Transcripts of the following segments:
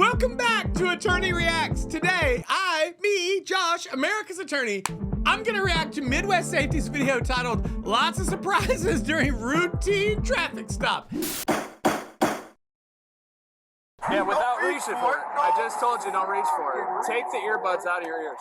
Welcome back to Attorney Reacts. Today, Josh, America's attorney, I'm gonna react to Midwest Safety's video titled Lots of Surprises During Routine Traffic Stop. Yeah, without reaching for it. I just told you don't reach for it. Take the earbuds out of your ears.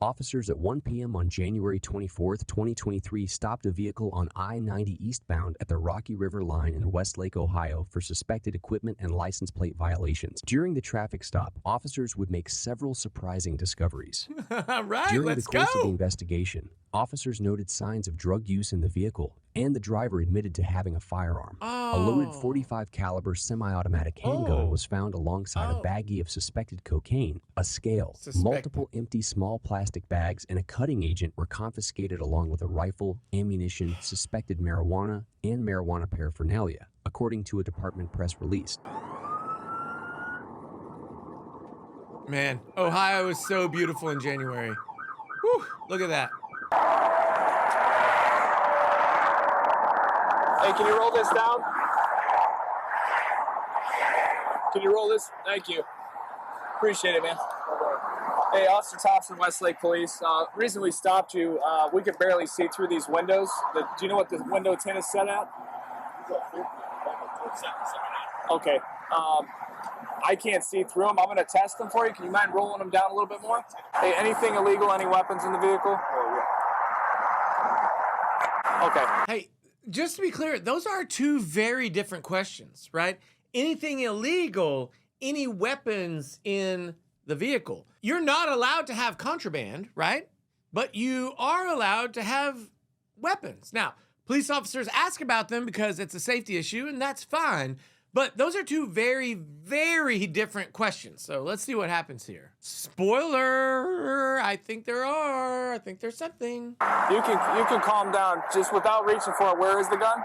Officers at 1 p.m. on January 24th, 2023 stopped a vehicle on I-90 eastbound at the Rocky River line in Westlake, Ohio for suspected equipment and license plate violations. During the traffic stop, officers would make several surprising discoveries. Right, During let's the course go. of the investigation, officers noted signs of drug use in the vehicle, and the driver admitted to having a firearm. A loaded .45 caliber semi-automatic handgun was found alongside a baggie of suspected cocaine, a scale, multiple empty small plastic bags, and a cutting agent were confiscated along with a rifle, ammunition, suspected marijuana, and marijuana paraphernalia, according to a department press release. Man, Ohio is so beautiful in January. Whew, look at that. Hey, can you roll this down? Can you roll this? Thank you. Appreciate it, man. Hey, Officer Thompson, Westlake Police. Reason we stopped you, we could barely see through these windows. Do you know what the window tint is set at? Okay. I can't see through them. I'm going to test them for you. Can you mind rolling them down a little bit more? Hey, anything illegal? Any weapons in the vehicle? Okay. Hey, just to be clear, those are two very different questions, right? Anything illegal, any weapons in the vehicle. You're not allowed to have contraband, right? But you are allowed to have weapons. Now, police officers ask about them because it's a safety issue, and that's fine. But those are two very, very different questions. So let's see what happens here. Spoiler, I think there's something. You can calm down just without reaching for it. Where is the gun?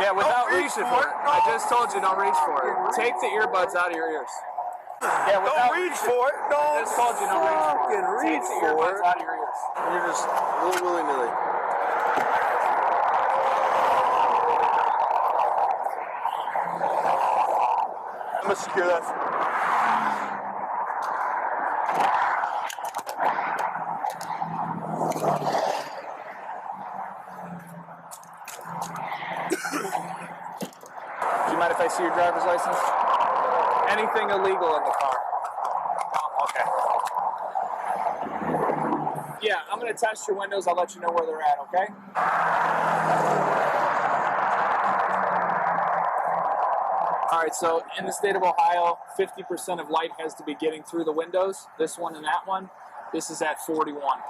Yeah, without reaching for it. I just told you don't reach for it. Take the earbuds out of your ears. Yeah, without Don't reach for it. I just told you don't reach for it. Fucking Take reach the for earbuds it. out of your ears. You're just willy-nilly. I'm gonna secure that. Do you mind if I see your driver's license? Anything illegal in the car? Okay. Yeah, I'm gonna test your windows. I'll let you know where they're at, okay? All right, so in the state of Ohio, 50% of light has to be getting through the windows. This one and that one. This is at 41,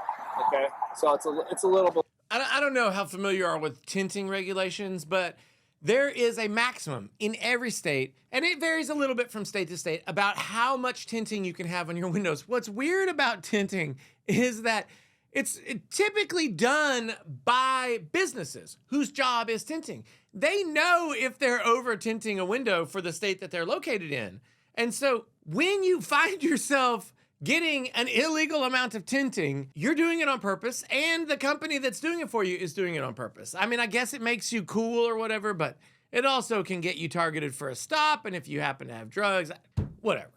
okay? So it's a little bit. I don't know how familiar you are with tinting regulations, but there is a maximum in every state, and it varies a little bit from state to state, about how much tinting you can have on your windows. What's weird about tinting is that it's typically done by businesses whose job is tinting. They know if they're over tinting a window for the state that they're located in. And so when you find yourself getting an illegal amount of tinting, you're doing it on purpose, and the company that's doing it for you is doing it on purpose. I mean, I guess it makes you cool or whatever, but it also can get you targeted for a stop, and if you happen to have drugs, whatever.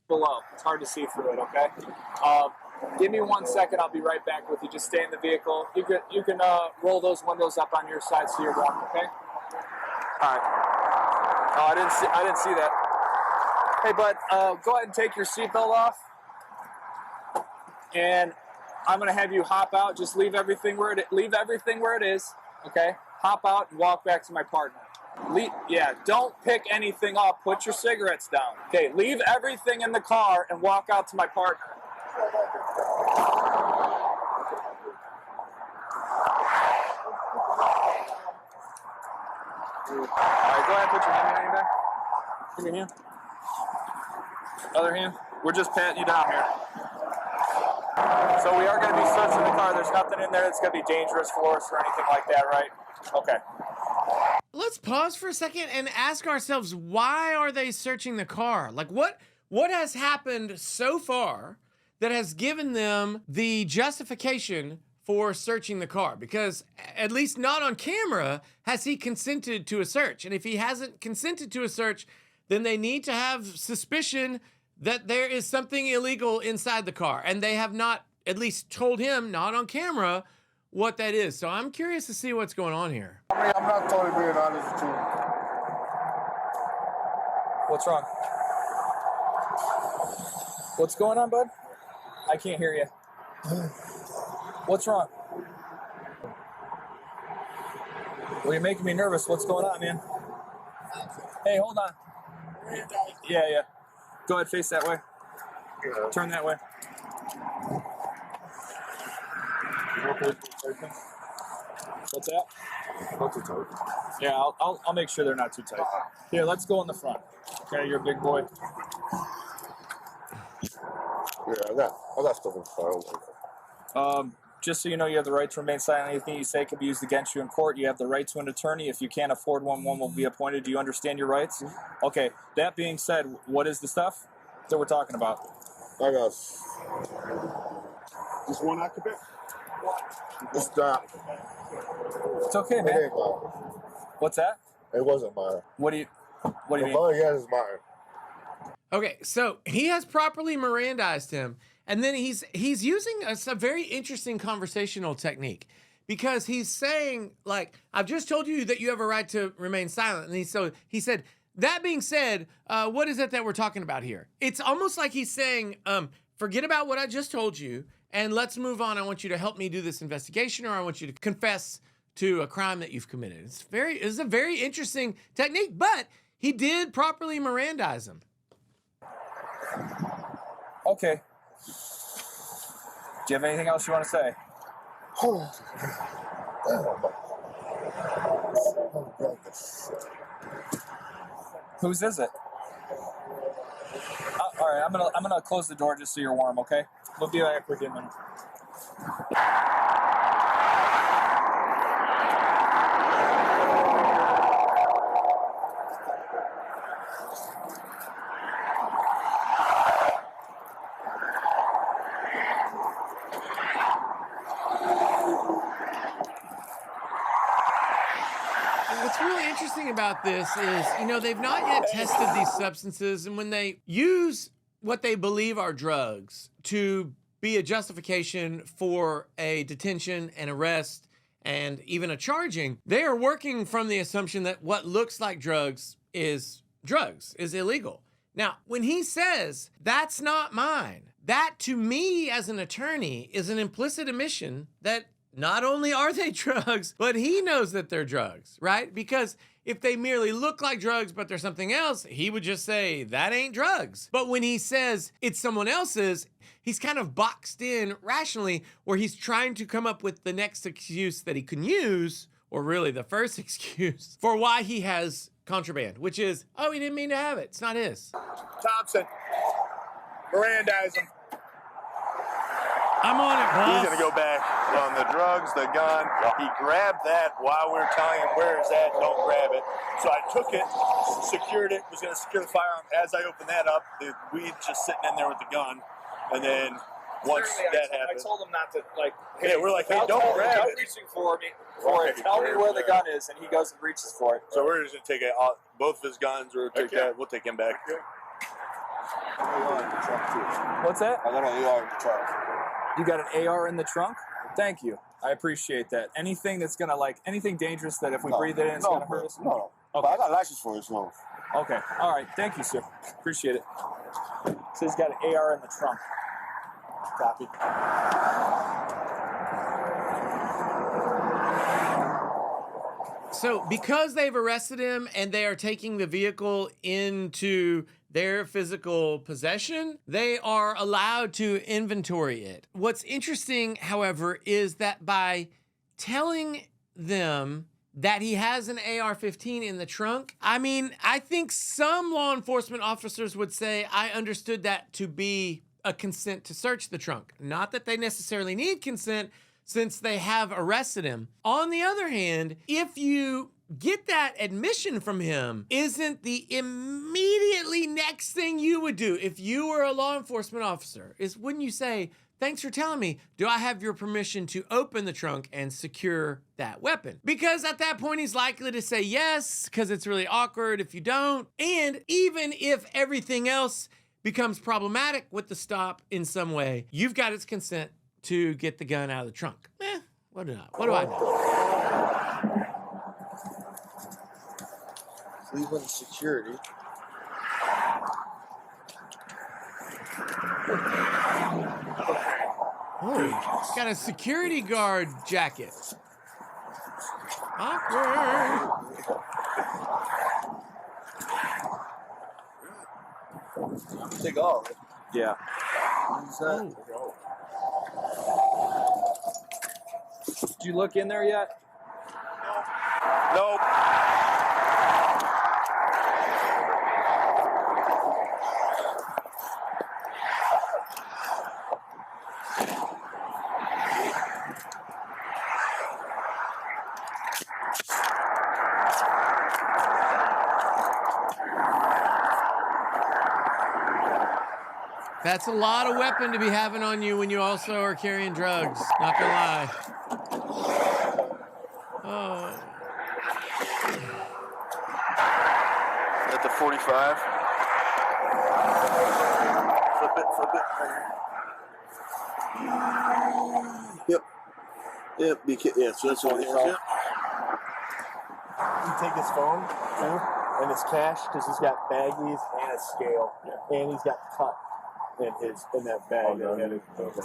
Below. It's hard to see through it, okay? Give me 1 second. I'll be right back with you. Just stay in the vehicle. You can roll those windows up on your side so you're warm, okay? All right. Oh, I didn't see that. Hey, bud, go ahead and take your seatbelt off. And I'm gonna have you hop out. Just leave everything where it is. Okay? Hop out and walk back to my partner. Don't pick anything up. Put your cigarettes down. Okay, leave everything in the car and walk out to my partner. All right, go ahead and put your hand behind your back. Give me your hand. Other hand. We're just patting you down here. So we are going to be searching the car. There's nothing in there that's going to be dangerous for us or anything like that, right? Okay. Let's pause for a second and ask ourselves, why are they searching the car? Like, what has happened so far that has given them the justification for searching the car? Because at least not on camera has he consented to a search. And if he hasn't consented to a search, then they need to have suspicion that there is something illegal inside the car. And they have not, at least told him, not on camera, what that is. So I'm curious to see what's going on here. I mean, I'm not totally being honest with you. What's wrong? What's going on, bud? I can't hear you. What's wrong? Well, you're making me nervous. What's going on, man? Hey, hold on. Yeah. Go ahead, face that way. Turn that way. What's that? Not too tight. Yeah, I'll make sure they're not too tight. Here, let's go in the front. Okay, you're a big boy. Yeah, I got stuff in the car. Just so you know, you have the right to remain silent. Anything you say can be used against you in court. You have the right to an attorney. If you can't afford one will be appointed. Do you understand your rights? Okay, that being said, what is the stuff that we're talking about? I got just one occupant. It's not. It's okay, It man. ain't mine. What's that? It wasn't mine. What do you The mean? money is mine. Okay, so he has properly Mirandized him, and then he's using a very interesting conversational technique, because he's saying, like, I've just told you that you have a right to remain silent. And he said, that being said, what is it that we're talking about here? It's almost like he's saying, forget about what I just told you, and let's move on. I want you to help me do this investigation, or I want you to confess to a crime that you've committed. It's a very interesting technique, but he did properly Mirandize him. Okay. Do you have anything else you want to say? Hold on. Oh, God, this shit. Whose is it? All right, I'm gonna close the door just so you're warm. Okay, we'll be back with you in a minute. What's really interesting about this is, they've not yet tested these substances, and when they use what they believe are drugs to be a justification for a detention, an arrest, and even a charging, they are working from the assumption that what looks like drugs is illegal. Now, when he says, that's not mine, that to me as an attorney is an implicit admission that not only are they drugs, but he knows that they're drugs, right? Because if they merely look like drugs, but they're something else, he would just say, that ain't drugs. But when he says it's someone else's, he's kind of boxed in rationally, where he's trying to come up with the next excuse that he can use, or really the first excuse, for why he has contraband, which is, oh, he didn't mean to have it. It's not his. Thompson, Mirandize him. I'm on it, boss. He's going to go back on the drugs, the gun. He grabbed that while we were telling him, where is that? Don't grab it. So I took it, secured it, was going to secure the firearm. As I opened that up, the weed just sitting in there with the gun. And then once that happened. I told him not to, hey, we're like, hey, don't grab it. reaching for it. Tell me where the gun is, and he goes and reaches for it. So we're just going to take both of his guns, or take that. We'll take him back. What's that? I got an AR in the truck. You got an AR in the trunk? Thank you. I appreciate that. Anything that's gonna anything dangerous that if we breathe it in, it's gonna hurt us? No. Okay. I got a license for it, so. Okay. All right. Thank you, sir. Appreciate it. So he's got an AR in the trunk. Copy. So because they've arrested him and they are taking the vehicle into their physical possession, they are allowed to inventory it. What's interesting, however, is that by telling them that he has an AR-15 in the trunk, I think some law enforcement officers would say, I understood that to be a consent to search the trunk. Not that they necessarily need consent, since they have arrested him. On the other hand, if you get that admission from him, isn't the immediately next thing you would do if you were a law enforcement officer is, wouldn't you say, thanks for telling me, do I have your permission to open the trunk and secure that weapon? Because at that point, he's likely to say yes, because it's really awkward if you don't. And even if everything else becomes problematic with the stop in some way, you've got its consent to get the gun out of the trunk. What do I know? Cleveland security. Oh, he's got a security guard jacket. Awkward. Take off. Yeah. Did you look in there yet? Nope. That's a lot of weapon to be having on you when you also are carrying drugs. Not gonna lie. Oh. At the 45. Flip it. Yep. Yeah, so that's what it is. Yep. You take his phone too, and his cash, because he's got baggies and a scale, and he's got cut in that bag.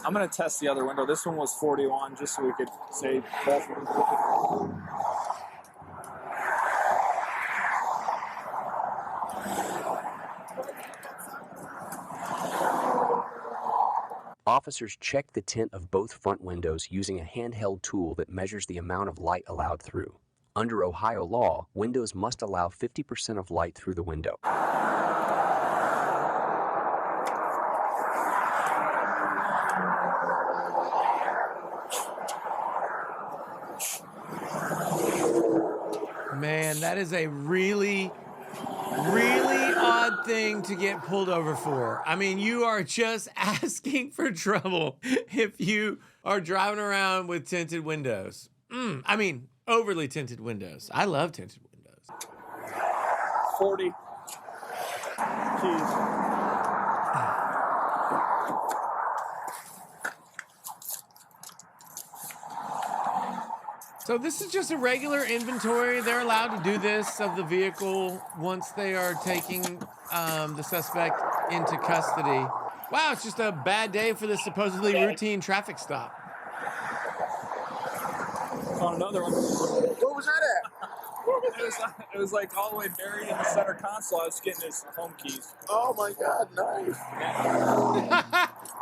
I'm gonna test the other window. This one was 41, just so we could say. Officers checked the tint of both front windows using a handheld tool that measures the amount of light allowed through. Under Ohio law, windows must allow 50% of light through the window. Man, that is a really odd thing to get pulled over for. I mean, you are just asking for trouble if you are driving around with tinted windows. I mean, overly tinted windows. I love tinted windows. 40. Keys. So this is just a regular inventory. They're allowed to do this of the vehicle once they are taking the suspect into custody. Wow, it's just a bad day for this supposedly routine traffic stop. Found another one. What was that at? It was like all the way buried in the center console. I was getting his home keys. Oh my God, nice.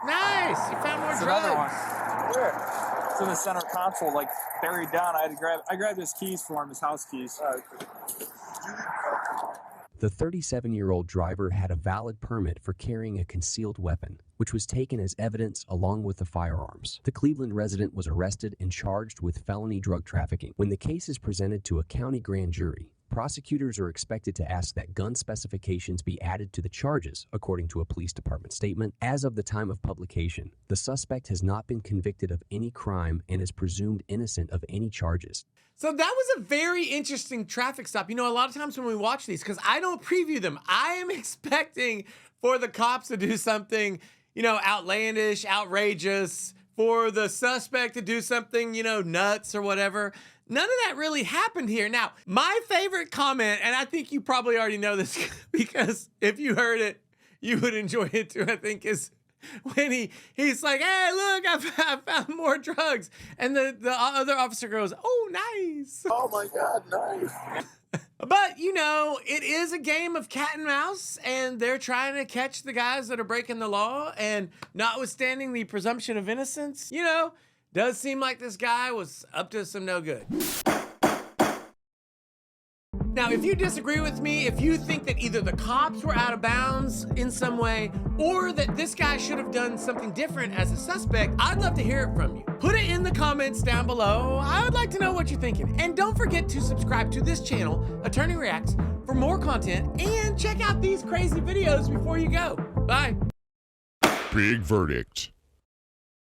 Nice, you found more It's another one. drugs. Where? It's in the center console, like buried down. I grabbed his keys for him, his house keys. The 37-year-old driver had a valid permit for carrying a concealed weapon, which was taken as evidence along with the firearms. The Cleveland resident was arrested and charged with felony drug trafficking. When the case is presented to a county grand jury, prosecutors are expected to ask that gun specifications be added to the charges, according to a police department statement. As of the time of publication, the suspect has not been convicted of any crime and is presumed innocent of any charges. So that was a very interesting traffic stop. You know, a lot of times when we watch these, because I don't preview them, I am expecting for the cops to do something, you know, outlandish, outrageous, for the suspect to do something, you know, nuts or whatever. None of that really happened here. Now, my favorite comment, and I think you probably already know this because if you heard it, you would enjoy it too, I think, is when he's like, hey, look, I found more drugs. And the other officer goes, oh, nice. Oh my God, nice. But, you know, it is a game of cat and mouse, and they're trying to catch the guys that are breaking the law. And notwithstanding the presumption of innocence, you know, does seem like this guy was up to some no good. Now, if you disagree with me, if you think that either the cops were out of bounds in some way, or that this guy should have done something different as a suspect, I'd love to hear it from you. Put it in the comments down below. I would like to know what you're thinking. And don't forget to subscribe to this channel, Attorney Reacts, for more content, and check out these crazy videos before you go. Bye. Big verdict.